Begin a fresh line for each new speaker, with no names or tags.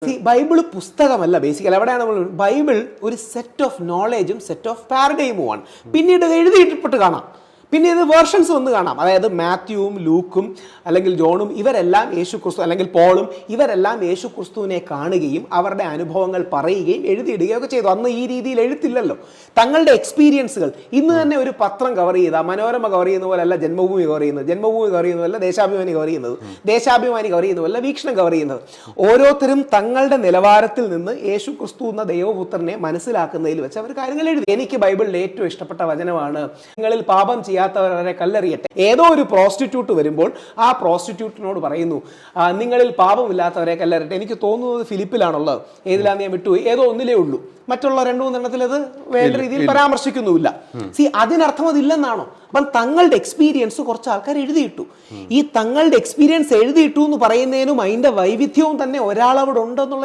Bible പുസ്തകമല്ല basically. എവിടെയാണ് നമ്മൾ Bible ഒരു സെറ്റ് ഓഫ് നോളേജും സെറ്റ് ഓഫ് പാരഡൈമുമാണ്. പിന്നീട് ഇത് എഴുതിയിട്ടിട്ട് കാണാം, പിന്നെ ഇത് വേർഷൻസ് വന്ന് കാണാം. അതായത് മാത്യുവും ലൂക്കും അല്ലെങ്കിൽ ജോണും ഇവരെല്ലാം യേശു ക്രിസ്തു അല്ലെങ്കിൽ പോളും ഇവരെല്ലാം യേശു ക്രിസ്തുവിനെ കാണുകയും അവരുടെ അനുഭവങ്ങൾ പറയുകയും എഴുതിയിടുകയും ഒക്കെ ചെയ്തു. അന്ന് ഈ രീതിയിൽ എഴുത്തില്ലല്ലോ. തങ്ങളുടെ എക്സ്പീരിയൻസുകൾ ഇന്ന് തന്നെ ഒരു പത്രം കവർ ചെയ്ത മനോരമ കവർ ചെയ്യുന്ന പോലെ അല്ല ജന്മഭൂമി കവർ ചെയ്യുന്നത്, ജന്മഭൂമി കവർ ചെയ്യുന്നതല്ല ദേശാഭിമാനി കവർ ചെയ്യുന്നത്, ദേശാഭിമാനി കവർ ചെയ്യുന്നതല്ല വീക്ഷണം കവർ ചെയ്യുന്നത്. ഓരോരുത്തരും തങ്ങളുടെ നിലവാരത്തിൽ നിന്ന് യേശു ക്രിസ്തു എന്ന ദൈവപുത്രനെ മനസ്സിലാക്കുന്നതിൽ വെച്ച് അവർ കാര്യങ്ങൾ എഴുതി. എനിക്ക് ബൈബിളിൽ ഏറ്റവും ഇഷ്ടപ്പെട്ട വചനമാണ്, നിങ്ങളിൽ പാപം ചെയ്യാത്തവരെ കല്ലെറിയട്ടെ. ഏതോ ഒരു പ്രോസ്റ്റിറ്റ്യൂട്ട് വരുമ്പോൾ ആ പ്രോസ്റ്റിറ്റ്യൂട്ടിനോട് പറയുന്നു, നിങ്ങളിൽ പാപമില്ലാത്തവരെ കല്ലെറിയട്ടെ. എനിക്ക് തോന്നുന്നത് ഫിലിപ്പിലാണുള്ളത്, ഏതിലാന്ന് ഞാൻ വിട്ടുപോയി, ഏതോ ഒന്നിലേ ഉള്ളൂ. മറ്റുള്ള 2-3 എണ്ണത്തിൽ അത് വേണ്ട രീതിയിൽ പരാമർശിക്കുന്നുമില്ല. അതിനർത്ഥം അതില്ലെന്നാണോ? അപ്പം തങ്ങളുടെ എക്സ്പീരിയൻസ് കുറച്ച് ആൾക്കാർ എഴുതിയിട്ടു. ഈ തങ്ങളുടെ എക്സ്പീരിയൻസ് എഴുതിയിട്ടു എന്ന് പറയുന്നതിനും അതിന്റെ വൈവിധ്യവും തന്നെ ഒരാളവിടെ ഉണ്ടെന്നുള്ള